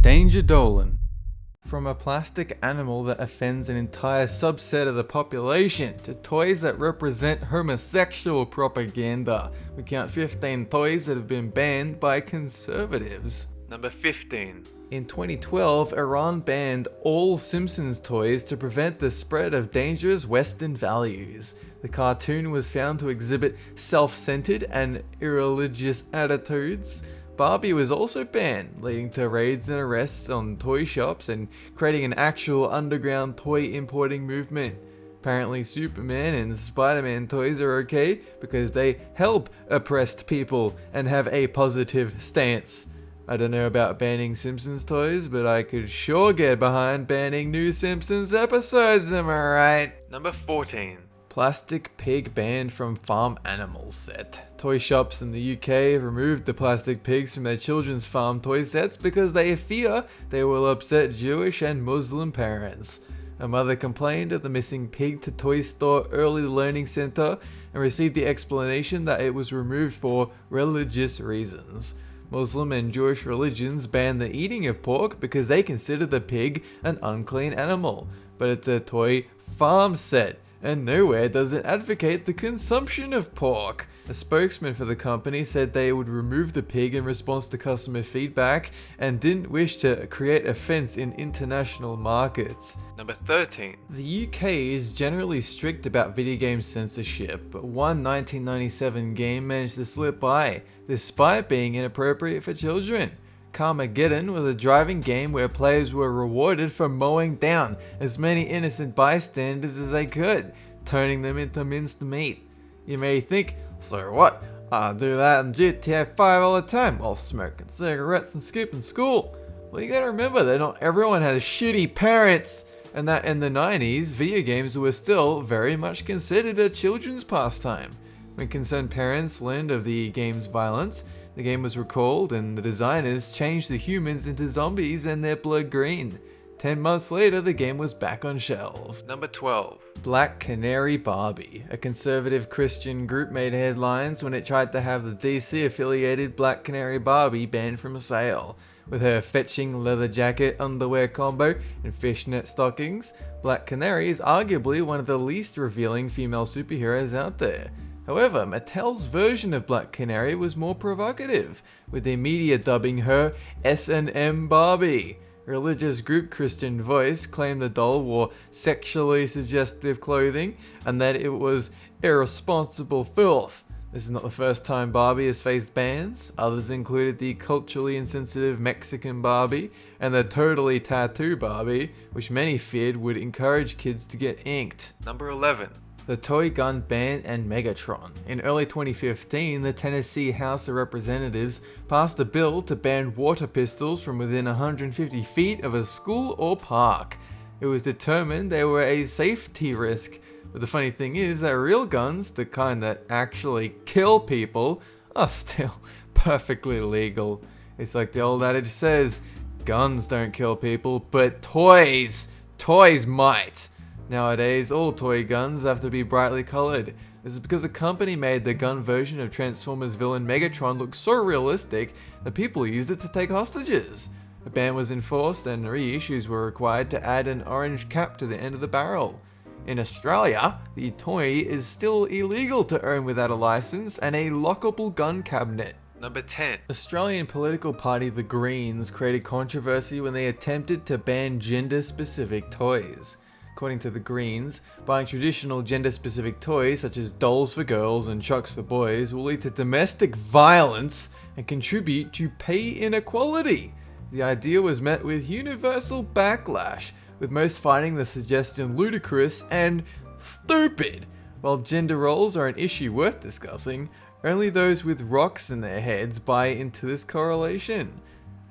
Danger Dolan. From a plastic animal that offends an entire subset of the population, to toys that represent homosexual propaganda, we count 15 toys that have been banned by conservatives. Number 15. In 2012, Iran banned all Simpsons toys to prevent the spread of dangerous Western values. The cartoon was found to exhibit self-centered and irreligious attitudes. Barbie was also banned, leading to raids and arrests on toy shops and creating an actual underground toy importing movement. Apparently Superman and Spider-Man toys are okay because they help oppressed people and have a positive stance. I don't know about banning Simpsons toys, but I could sure get behind banning new Simpsons episodes, am I right? Number 14. Plastic pig banned from farm animals set. Toy shops in the UK have removed the plastic pigs from their children's farm toy sets because they fear they will upset Jewish and Muslim parents. A mother complained of the missing pig to Toy Store Early Learning Center and received the explanation that it was removed for religious reasons. Muslim and Jewish religions ban the eating of pork because they consider the pig an unclean animal, but it's a toy farm set, and nowhere does it advocate the consumption of pork. A spokesman for the company said they would remove the pig in response to customer feedback and didn't wish to create offense in international markets. Number 13. The UK is generally strict about video game censorship, but one 1997 game managed to slip by, despite being inappropriate for children. Carmageddon was a driving game where players were rewarded for mowing down as many innocent bystanders as they could, turning them into minced meat. You may think, so what? I do that in GTA 5 all the time while smoking cigarettes and skipping school. Well, you gotta remember that not everyone has shitty parents, and that in the 90s, video games were still very much considered a children's pastime. When concerned parents learned of the game's violence, the game was recalled and the designers changed the humans into zombies and their blood green. 10 months later, the game was back on shelves. Number 12. Black Canary Barbie. A conservative Christian group made headlines when it tried to have the DC-affiliated Black Canary Barbie banned from sale. With her fetching leather jacket, underwear combo, and fishnet stockings, Black Canary is arguably one of the least revealing female superheroes out there. However, Mattel's version of Black Canary was more provocative, with the media dubbing her S&M Barbie. Religious group Christian Voice claimed the doll wore sexually suggestive clothing and that it was irresponsible filth. This is not the first time Barbie has faced bans. Others included the culturally insensitive Mexican Barbie and the totally tattoo Barbie, which many feared would encourage kids to get inked. Number 11. The toy gun ban and Megatron. In early 2015, the Tennessee House of Representatives passed a bill to ban water pistols from within 150 feet of a school or park. It was determined they were a safety risk, but the funny thing is that real guns, the kind that actually kill people, are still perfectly legal. It's like the old adage says, guns don't kill people, but toys might. Nowadays, all toy guns have to be brightly colored. This is because a company made the gun version of Transformers villain Megatron look so realistic that people used it to take hostages. A ban was enforced and reissues were required to add an orange cap to the end of the barrel. In Australia, the toy is still illegal to own without a license and a lockable gun cabinet. Number 10. Australian political party The Greens created controversy when they attempted to ban gender-specific toys. According to the Greens, buying traditional gender-specific toys such as dolls for girls and trucks for boys will lead to domestic violence and contribute to pay inequality. The idea was met with universal backlash, with most finding the suggestion ludicrous and stupid. While gender roles are an issue worth discussing, only those with rocks in their heads buy into this correlation.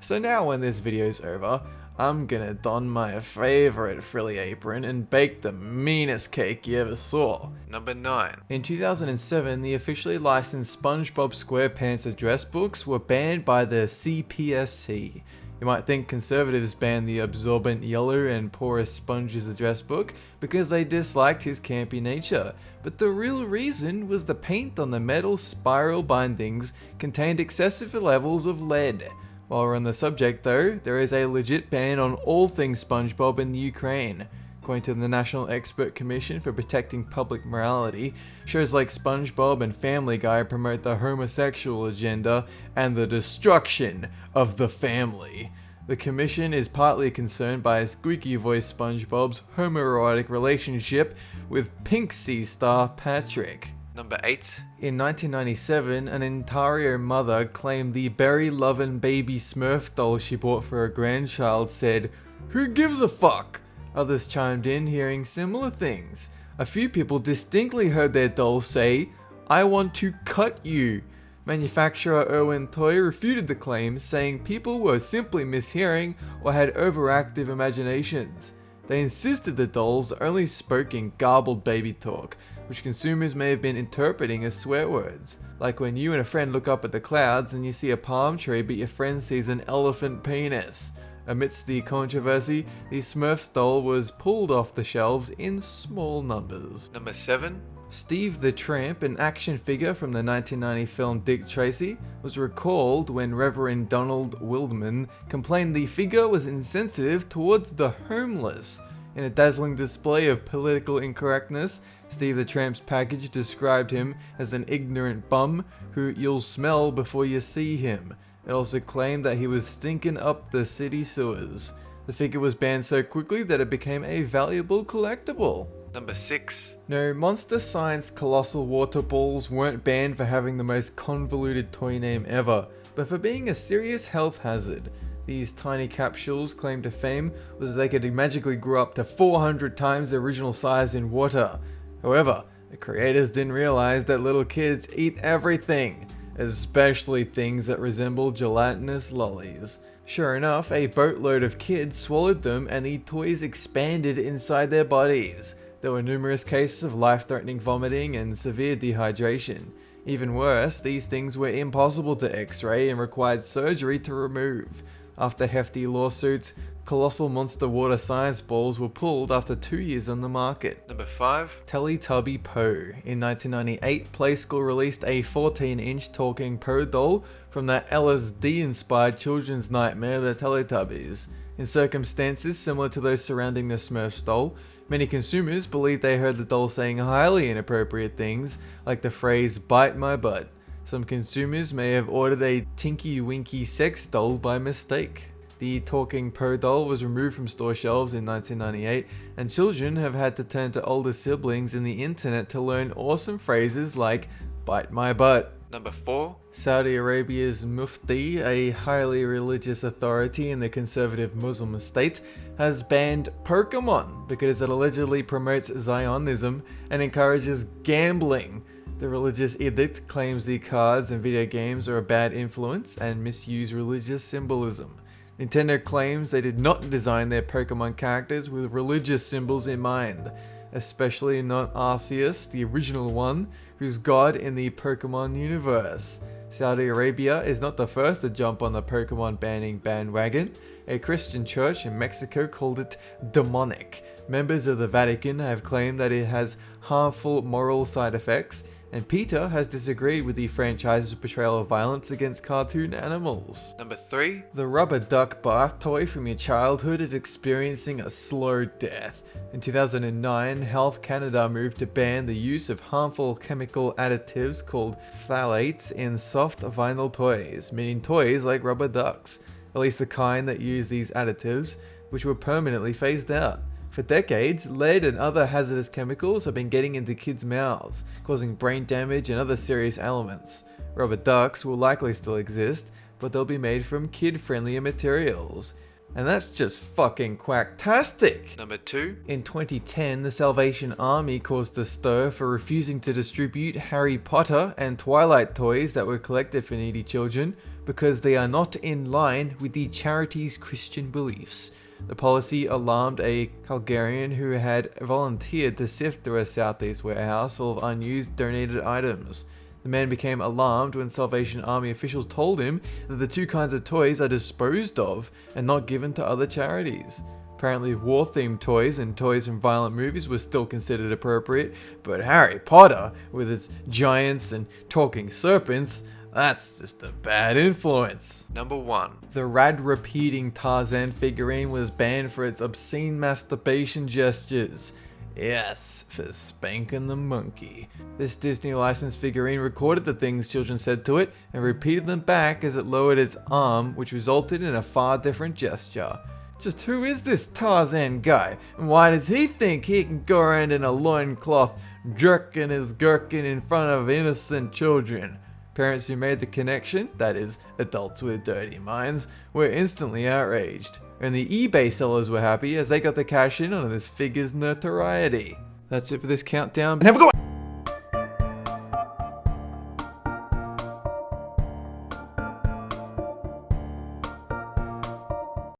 So now when this video's over, I'm gonna don my favorite frilly apron and bake the meanest cake you ever saw. Number 9. In 2007, the officially licensed Spongebob Squarepants address books were banned by the Cpsc. You might think conservatives banned the absorbent yellow and porous Sponge's address book because they disliked his campy nature, but the real reason was the paint on the metal spiral bindings contained excessive levels of lead. While we're on the subject though, there is a legit ban on all things SpongeBob in the Ukraine. According to the National Expert Commission for Protecting Public Morality, shows like SpongeBob and Family Guy promote the homosexual agenda and the destruction of the family. The commission is partly concerned by squeaky-voiced SpongeBob's homoerotic relationship with Pink Sea star Patrick. Number 8. In 1997, an Ontario mother claimed the berry-lovin' baby Smurf doll she bought for her grandchild said, "Who gives a fuck?" Others chimed in, hearing similar things. A few people distinctly heard their doll say, "I want to cut you." Manufacturer Irwin Toy refuted the claims, saying people were simply mishearing or had overactive imaginations. They insisted the dolls only spoke in garbled baby talk, which consumers may have been interpreting as swear words. Like when you and a friend look up at the clouds and you see a palm tree but your friend sees an elephant penis. Amidst the controversy, the Smurfs doll was pulled off the shelves in small numbers. Number 7. Steve the Tramp, an action figure from the 1990 film Dick Tracy, was recalled when Reverend Donald Wildman complained the figure was insensitive towards the homeless. In a dazzling display of political incorrectness, Steve the Tramp's package described him as an ignorant bum who you'll smell before you see him. It also claimed that he was stinking up the city sewers. The figure was banned so quickly that it became a valuable collectible. Number 6. No, Monster Science Colossal Water Balls weren't banned for having the most convoluted toy name ever, but for being a serious health hazard. These tiny capsules' claim to fame was they could magically grow up to 400 times the original size in water. However, the creators didn't realize that little kids eat everything, especially things that resemble gelatinous lollies. Sure enough, a boatload of kids swallowed them and the toys expanded inside their bodies. There were numerous cases of life-threatening vomiting and severe dehydration. Even worse, these things were impossible to x-ray and required surgery to remove. After hefty lawsuits, Colossal Monster Water Science Balls were pulled after 2 years on the market. Number 5. Teletubby Poe. In 1998, Playschool released a 14-inch talking Poe doll from that LSD-inspired children's nightmare, the Teletubbies. In circumstances similar to those surrounding the Smurfs doll, many consumers believed they heard the doll saying highly inappropriate things, like the phrase "bite my butt." Some consumers may have ordered a Tinky Winky sex doll by mistake. The talking Poe doll was removed from store shelves in 1998, and children have had to turn to older siblings and the internet to learn awesome phrases like "bite my butt." Number 4. Saudi Arabia's Mufti, a highly religious authority in the conservative Muslim state, has banned Pokemon because it allegedly promotes Zionism and encourages gambling. The religious edict claims the cards and video games are a bad influence and misuse religious symbolism. Nintendo claims they did not design their Pokemon characters with religious symbols in mind, especially not Arceus, the original one, who's god in the Pokemon universe. Saudi Arabia is not the first to jump on the Pokemon banning bandwagon. A Christian church in Mexico called it demonic. Members of the Vatican have claimed that it has harmful moral side effects, and PETA has disagreed with the franchise's portrayal of violence against cartoon animals. Number 3. The rubber duck bath toy from your childhood is experiencing a slow death. In 2009, Health Canada moved to ban the use of harmful chemical additives called phthalates in soft vinyl toys, meaning toys like rubber ducks, at least the kind that use these additives, which were permanently phased out. For decades, lead and other hazardous chemicals have been getting into kids' mouths, causing brain damage and other serious ailments. Rubber ducks will likely still exist, but they'll be made from kid-friendlier materials. And that's just fucking quacktastic! Number 2. In 2010, the Salvation Army caused a stir for refusing to distribute Harry Potter and Twilight toys that were collected for needy children because they are not in line with the charity's Christian beliefs. The policy alarmed a Calgarian who had volunteered to sift through a Southeast warehouse full of unused donated items. The man became alarmed when Salvation Army officials told him that the two kinds of toys are disposed of and not given to other charities. Apparently war-themed toys and toys from violent movies were still considered appropriate, but Harry Potter, with its giants and talking serpents, That's just a bad influence. Number 1. The rad repeating Tarzan figurine was banned for its obscene masturbation gestures. Yes, for spanking the monkey. This Disney licensed figurine recorded the things children said to it and repeated them back as it lowered its arm, which resulted in a far different gesture. Just who is this Tarzan guy, and why does he think he can go around in a loincloth jerking his gherkin in front of innocent children? Parents who made the connection, that is, adults with dirty minds, were instantly outraged. And the eBay sellers were happy as they got to cash in on this figure's notoriety. That's it for this countdown, and have a good one!